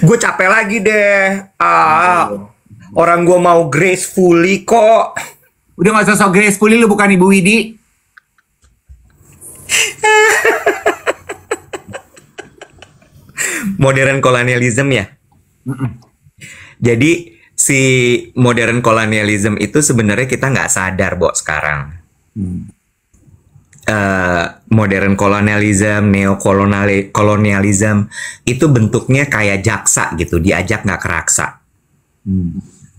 Gue capek lagi deh. Orang gue mau gracefully kok. Udah gak usah sok gracefully, lu bukan Ibu Widi. Modern colonialism ya. Jadi si modern colonialism itu sebenarnya kita nggak sadar, Bo, sekarang. Modern colonialism, neo-kolonialism itu bentuknya kayak jaksa gitu, diajak nggak keraksa.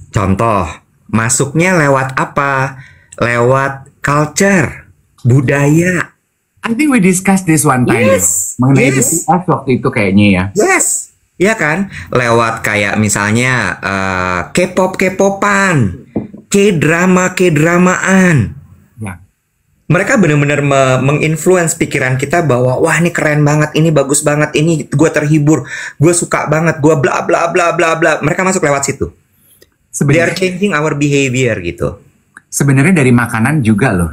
Contoh, masuknya lewat apa? Lewat culture, budaya. I think we discussed this one time. Yes, Mengenai yes. BTS waktu itu kayaknya ya. Yes, ya kan? Lewat kayak misalnya K-pop-K-popan, K-drama, K-dramaan. Ya. Mereka benar-benar menginfluence pikiran kita bahwa wah ini keren banget, ini bagus banget, ini gue terhibur, gue suka banget, gue bla bla bla bla bla. Mereka masuk lewat situ. They are changing our behavior gitu. Sebenarnya dari makanan juga loh.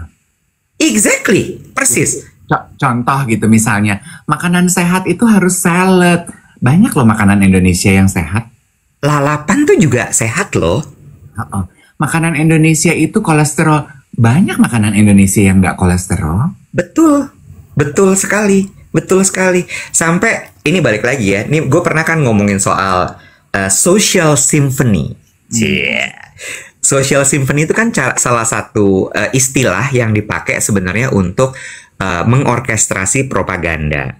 Exactly, persis. Contoh gitu misalnya, makanan sehat itu harus salad. Banyak loh makanan Indonesia yang sehat. Lalapan tuh juga sehat loh. Makanan Indonesia itu kolesterol. Banyak makanan Indonesia yang nggak kolesterol. Betul, betul sekali, betul sekali. Sampai ini balik lagi ya. Ini gue pernah kan ngomongin soal social symphony. Social symphony itu kan salah satu istilah yang dipakai sebenarnya untuk mengorkestrasi propaganda.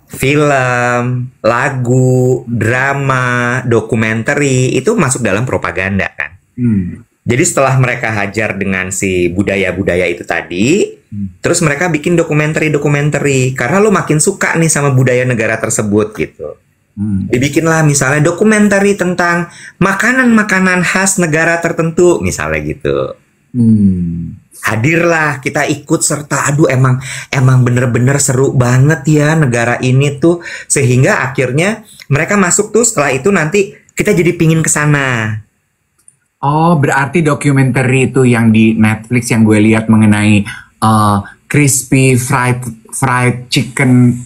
Film, lagu, drama, dokumenter itu masuk dalam propaganda kan. Jadi setelah mereka hajar dengan si budaya-budaya itu tadi, terus mereka bikin dokumenter karena lo makin suka nih sama budaya negara tersebut gitu. Dibikinlah misalnya dokumenter tentang makanan-makanan khas negara tertentu misalnya gitu. Hadirlah, kita ikut serta, aduh emang bener-bener seru banget ya negara ini tuh, sehingga akhirnya mereka masuk tuh, setelah itu nanti kita jadi pingin ke sana. Oh, berarti dokumenter itu yang di Netflix yang gue lihat mengenai crispy fried chicken,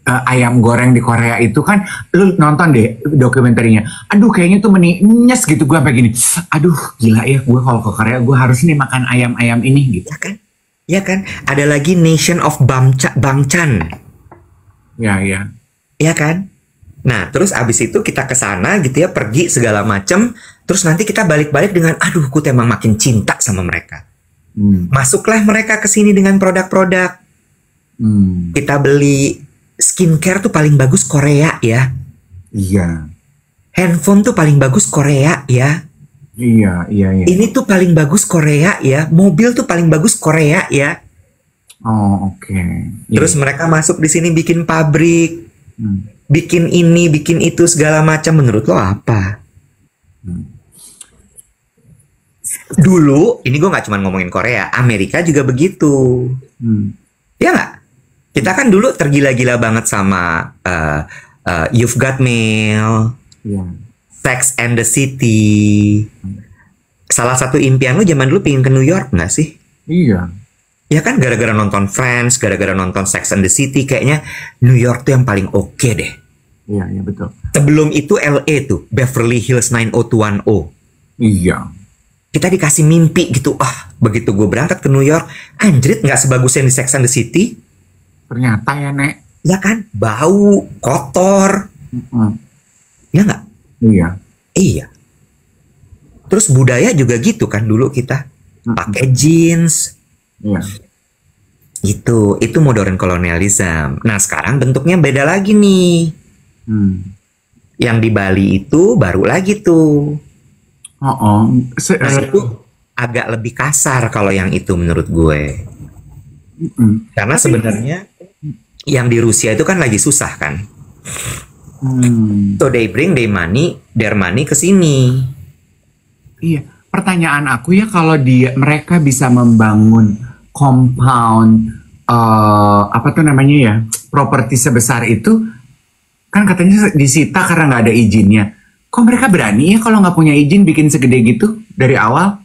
ayam goreng di Korea itu kan, lu nonton deh dokumenterinya. Aduh, kayaknya tuh nyes gitu, gue sampai gini. Aduh, gila ya, gue kalau ke Korea gue harus nih makan ayam-ayam ini gitu. Ya kan? Ya kan? Ada lagi Nation of Bangchan. Ya. Ya kan? Nah, terus abis itu kita ke sana gitu ya, pergi segala macem. Terus nanti kita balik-balik dengan, aduh, gue emang makin cinta sama mereka. Masuklah mereka ke sini dengan produk-produk. Kita beli skincare tuh paling bagus Korea ya. Iya. Handphone tuh paling bagus Korea ya. Iya. Ini tuh paling bagus Korea ya. Mobil tuh paling bagus Korea ya. Oh, oke. Terus mereka masuk di sini bikin pabrik. Bikin ini, bikin itu, segala macam. Menurut lo apa? Dulu, ini gue gak cuma ngomongin Korea, Amerika juga begitu. Ya nggak? Kita kan dulu tergila-gila banget sama You've Got Mail, Sex and the City. Salah satu impian lo zaman dulu pengen ke New York nggak sih? Iya. Ya kan, gara-gara nonton Friends, gara-gara nonton Sex and the City, kayaknya New York tuh yang paling oke deh. Iya, betul. Sebelum itu LA tuh, Beverly Hills 90210. Iya. Kita dikasih mimpi gitu. Begitu gue berangkat ke New York, anjrit nggak sebagus yang di Sex and the City. Ternyata ya, Nek. Ya kan, bau, kotor. Ya nggak? Iya. Terus budaya juga gitu kan dulu kita. Pakai jeans. Iya. Itu modern colonialism. Nah, sekarang bentuknya beda lagi nih. Yang di Bali itu baru lagi tuh. Nah, itu agak lebih kasar kalau yang itu menurut gue. Karena sebenarnya yang di Rusia itu kan lagi susah kan. So they bring their money ke sini. Iya, pertanyaan aku ya, kalau mereka bisa membangun compound apa tuh namanya ya, properti sebesar itu, kan katanya disita karena nggak ada izinnya. Kok mereka berani ya kalau nggak punya izin bikin segede gitu dari awal?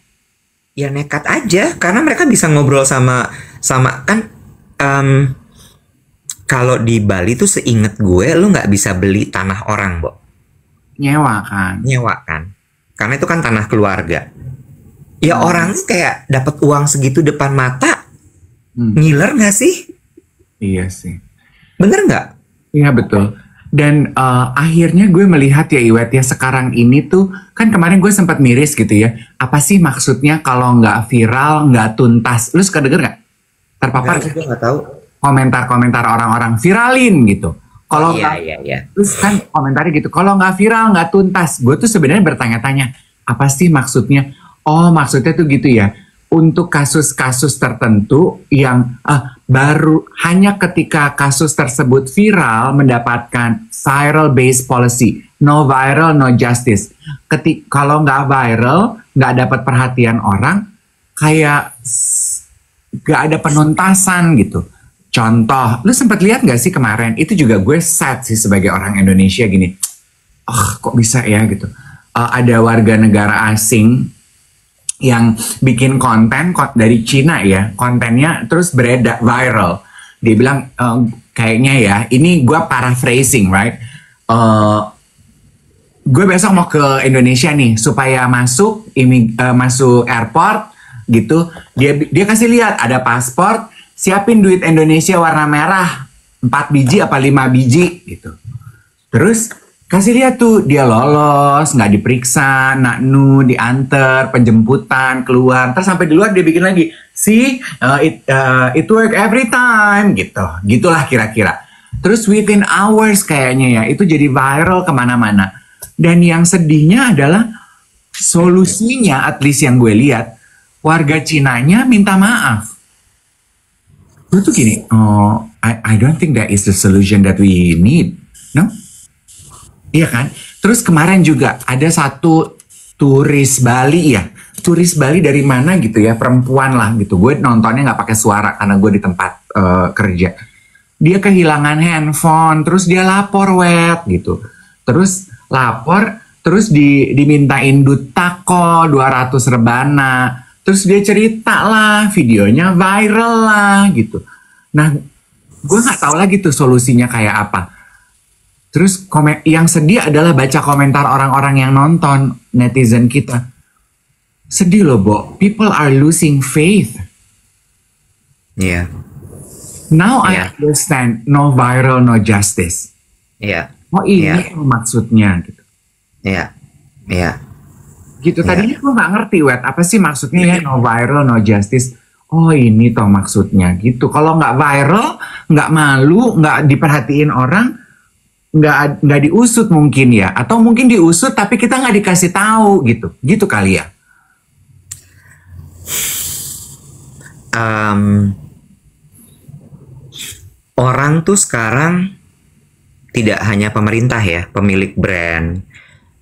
Ya nekat aja, karena mereka bisa ngobrol sama kan Kalau di Bali tuh seinget gue, lu nggak bisa beli tanah orang, Bo. Nyewa kan? Nyewa kan. Karena itu kan tanah keluarga. Ya orang kayak dapat uang segitu depan mata, ngiler nggak sih? Iya sih. Bener nggak? Iya betul. Dan akhirnya gue melihat ya Iwet ya sekarang ini tuh kan kemarin gue sempat miris gitu ya. Apa sih maksudnya kalau nggak viral nggak tuntas? Lu suka denger nggak? Terpapar? Gue nggak tahu. Komentar-komentar orang-orang viralin gitu. Kalau iya. Terus kan komentarnya gitu. Kalau nggak viral nggak tuntas. Gue tuh sebenarnya bertanya-tanya apa sih maksudnya? Oh maksudnya tuh gitu ya. Untuk kasus-kasus tertentu yang baru hanya ketika kasus tersebut viral mendapatkan viral based policy, no viral no justice. Kalau nggak viral, nggak dapat perhatian orang, kayak nggak ada penuntasan gitu. Contoh, lu sempat lihat nggak sih kemarin? Itu juga gue sad sih sebagai orang Indonesia gini. Kok bisa ya gitu? Ada warga negara asing yang bikin konten dari Cina ya, kontennya terus beredar viral. Dia bilang kayaknya ya, ini gue paraphrasing, right? Gue besok mau ke Indonesia nih supaya masuk masuk airport gitu. Dia kasih lihat ada paspor, siapin duit Indonesia warna merah 4 biji apa 5 biji gitu. Terus kasih lihat tuh dia lolos, nggak diperiksa, naknu, diantar, penjemputan, keluar, terus sampai di luar dia bikin lagi, see, it work every time, gitu, gitulah kira-kira. Terus within hours kayaknya ya, itu jadi viral kemana-mana. Dan yang sedihnya adalah solusinya, at least yang gue lihat, warga Cinanya minta maaf. Gue tuh gini, I don't think that is the solution that we need, no? Iya kan? Terus kemarin juga ada satu turis Bali ya. Turis Bali dari mana gitu ya, perempuan lah gitu. Gue nontonnya nggak pakai suara karena gue di tempat kerja. Dia kehilangan handphone, terus dia lapor gitu. Terus lapor, terus dimintain duit tako 200 rebana. Terus dia cerita lah, videonya viral lah gitu. Nah, gue nggak tahu lagi tuh solusinya kayak apa. Terus yang sedih adalah baca komentar orang-orang yang nonton, netizen kita. Sedih loh, Bo. People are losing faith. Iya. Yeah. Now I understand, no viral, no justice. Iya. Oh ini maksudnya gitu. Iya. Iya. Gitu, tadinya gue gak ngerti, Wet. Apa sih maksudnya ya no viral, no justice. Oh ini toh maksudnya gitu. Kalau nggak viral, nggak malu, nggak diperhatiin orang, nggak diusut mungkin ya, atau mungkin diusut tapi kita nggak dikasih tahu gitu kali ya. Orang tuh sekarang tidak hanya pemerintah ya, pemilik brand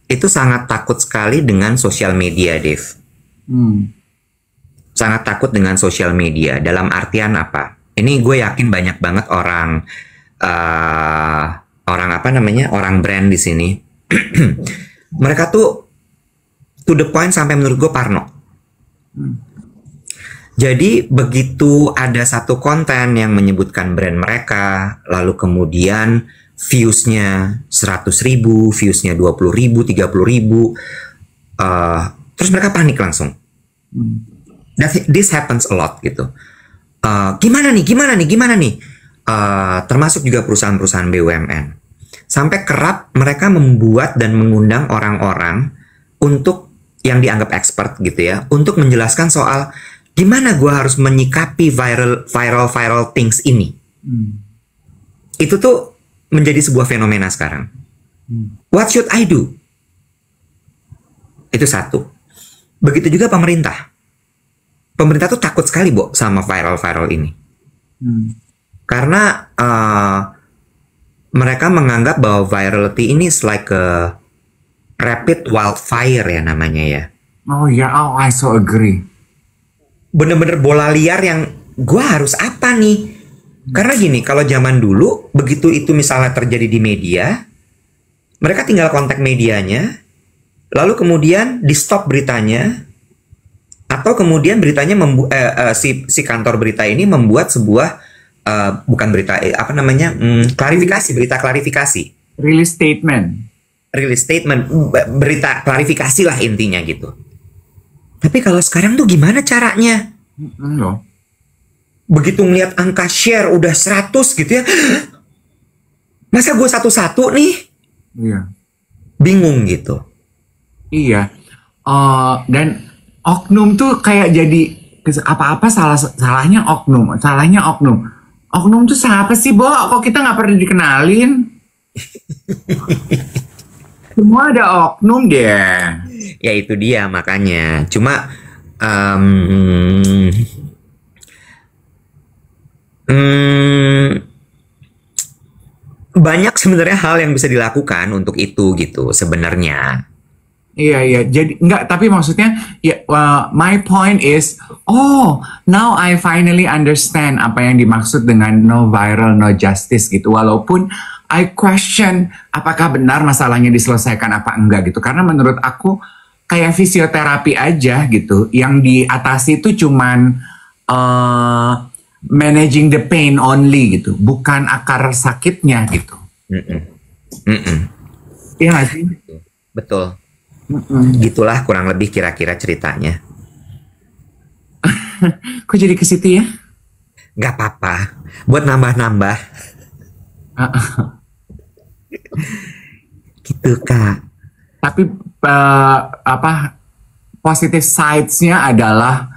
itu sangat takut sekali dengan sosial media, Dev. Sangat takut dengan sosial media. Dalam artian apa? Ini gue yakin banyak banget orang orang brand di sini. Mereka tuh to the point sampai menurut gue parno. Jadi begitu ada satu konten yang menyebutkan brand mereka, lalu kemudian viewsnya 100.000, viewsnya 20.000, 30.000, terus mereka panik langsung. This happens a lot gitu. Gimana nih? Termasuk juga perusahaan-perusahaan BUMN. Sampai kerap mereka membuat dan mengundang orang-orang untuk yang dianggap expert gitu ya, untuk menjelaskan soal gimana gue harus menyikapi viral things ini. Itu tuh menjadi sebuah fenomena sekarang. What should I do? Itu satu. Begitu juga pemerintah. Pemerintah tuh takut sekali, Bo, sama viral ini. Karena mereka menganggap bahwa virality ini is like a rapid wildfire ya namanya ya. Oh ya, I so agree. Bener-bener bola liar yang gue harus apa nih? Karena gini, kalau zaman dulu begitu itu misalnya terjadi di media, mereka tinggal kontak medianya, lalu kemudian di stop beritanya, atau kemudian beritanya si kantor berita ini membuat sebuah bukan berita apa namanya, klarifikasi, berita klarifikasi, Release statement, berita klarifikasi lah intinya gitu. Tapi kalau sekarang tuh gimana caranya? loh. Begitu ngeliat angka share udah 100 gitu ya, masa gue satu-satu nih? Iya. Bingung gitu. Iya. Dan oknum tuh kayak jadi apa-apa salahnya oknum. Oknum tuh siapa sih, Bo? Kok kita nggak pernah dikenalin? Semua ada oknum deh. Ya itu dia makanya. Cuma banyak sebenarnya hal yang bisa dilakukan untuk itu gitu sebenarnya. Iya. Jadi enggak, tapi maksudnya ya, my point is, now I finally understand apa yang dimaksud dengan no viral, no justice gitu. Walaupun I question apakah benar masalahnya diselesaikan apa enggak gitu. Karena menurut aku kayak fisioterapi aja gitu. Yang diatasi itu cuman managing the pain only gitu, bukan akar sakitnya gitu. Iya nggak sih? Betul. Gitulah kurang lebih kira-kira ceritanya. Kok jadi ke situ ya? Gak apa-apa, buat nambah-nambah. Gitu Kak. Tapi positive sides-nya adalah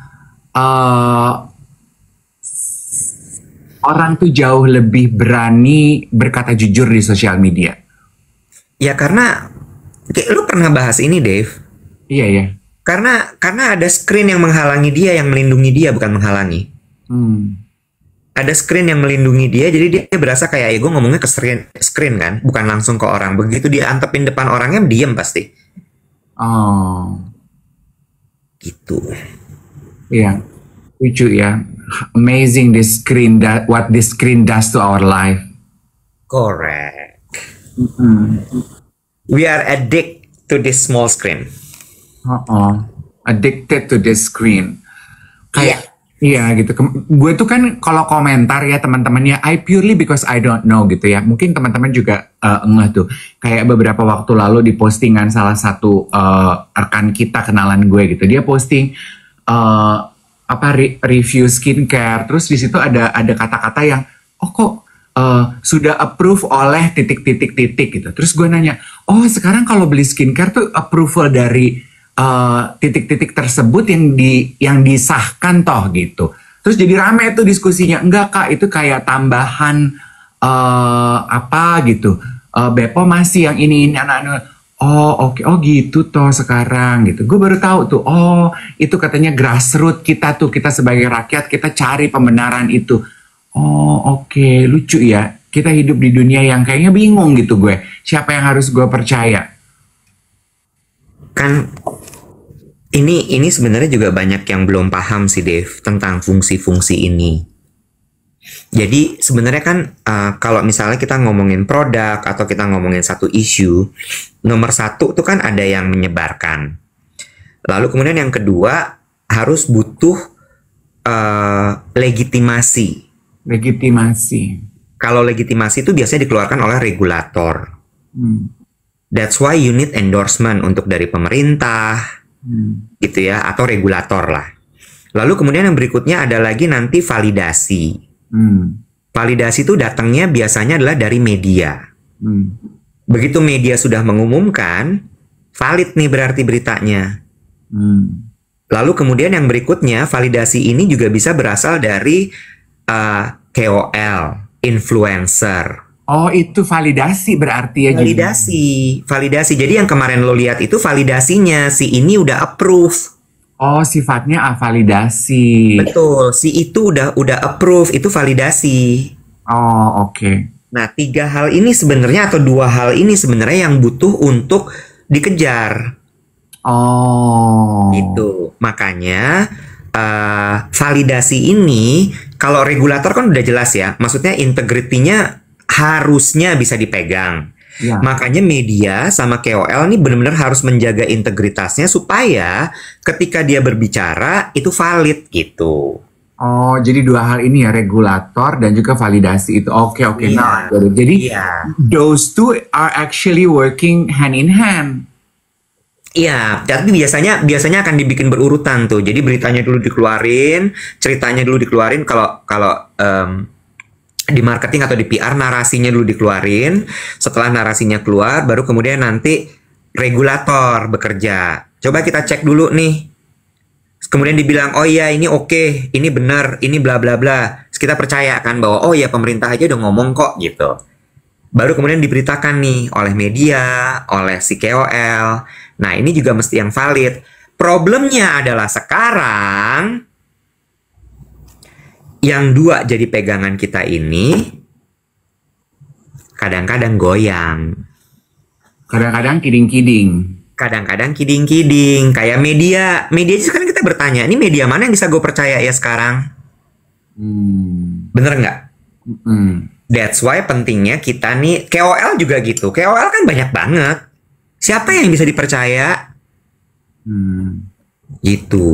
orang tuh jauh lebih berani berkata jujur di sosial media. Ya karena lu pernah bahas ini, Dave. Iya. Karena ada screen yang menghalangi dia, yang melindungi dia, bukan menghalangi. Ada screen yang melindungi dia, jadi dia berasa kayak gue ngomongnya ke screen kan, bukan langsung ke orang. Begitu dia antepin depan orangnya, diem pasti. Gitu. Iya, lucu ya. Amazing this screen, what this screen does to our life. Correct. We are addicted to this small screen. Addicted to this screen. Kayak, iya gitu. Gue tuh kan kalau komentar ya teman-temannya, I purely because I don't know gitu ya. Mungkin teman-teman juga ngeh tuh. Kayak beberapa waktu lalu di postingan salah satu rekan kita, kenalan gue gitu. Dia posting review skincare. Terus di situ ada kata-kata yang, kok sudah approve oleh titik-titik gitu. Terus gue nanya, sekarang kalau beli skincare tuh approval dari titik-titik tersebut yang disahkan toh gitu. Terus jadi rame tuh diskusinya. Enggak Kak, itu kayak tambahan gitu. Bepom masih yang ini anak-anak. Oke. gitu toh sekarang gitu. Gue baru tahu tuh. Itu katanya grassroots kita tuh, kita sebagai rakyat kita cari pembenaran itu. Oke, lucu ya. Kita hidup di dunia yang kayaknya bingung gitu gue. Siapa yang harus gue percaya? Kan ini sebenarnya juga banyak yang belum paham sih Dave tentang fungsi-fungsi ini. Jadi sebenarnya kan kalau misalnya kita ngomongin produk atau kita ngomongin satu isu, nomor satu tuh kan ada yang menyebarkan. Lalu kemudian yang kedua harus butuh legitimasi. Kalau legitimasi itu biasanya dikeluarkan oleh regulator. That's why you need endorsement untuk dari pemerintah, gitu ya, atau regulator lah. Lalu kemudian yang berikutnya ada lagi nanti validasi. Validasi itu datangnya biasanya adalah dari media. Begitu media sudah mengumumkan, valid nih berarti beritanya. Lalu kemudian yang berikutnya, validasi ini juga bisa berasal dari KOL, influencer. Itu validasi berarti ya? Validasi. Jadi yang kemarin lo lihat itu validasinya, si ini udah approve. Sifatnya validasi. Betul, si itu udah approve, itu validasi. Oke. Nah, 3 hal ini sebenarnya atau 2 hal ini sebenarnya yang butuh untuk dikejar. Gitu. Makanya validasi ini kalau regulator kan udah jelas ya, maksudnya integritinya harusnya bisa dipegang. Ya. Makanya media sama KOL ini benar-benar harus menjaga integritasnya supaya ketika dia berbicara itu valid gitu. Oh, jadi dua hal ini ya, regulator dan juga validasi itu. Oke, oke. Iya. Nah, jadi those two are actually working hand in hand. Iya, tapi biasanya akan dibikin berurutan tuh. Jadi beritanya dulu dikeluarin, ceritanya dulu dikeluarin. Kalau kalau di marketing atau di PR narasinya dulu dikeluarin. Setelah narasinya keluar, baru kemudian nanti regulator bekerja. Coba kita cek dulu nih. Kemudian dibilang, oh iya ini oke, ini benar, ini bla bla bla. Terus kita percaya kan bahwa oh ya pemerintah aja udah ngomong kok gitu. Baru kemudian diberitakan nih oleh media, oleh si KOL. Nah ini juga mesti yang valid. Problemnya adalah sekarang yang dua jadi pegangan kita ini kadang-kadang goyang. Kadang-kadang kiding-kiding. Kadang-kadang kiding-kiding. Kayak media sekarang kita bertanya, ini media mana yang bisa gue percaya ya sekarang? Bener nggak? That's why pentingnya kita nih, KOL juga gitu. KOL kan banyak banget. Siapa yang bisa dipercaya? Gitu.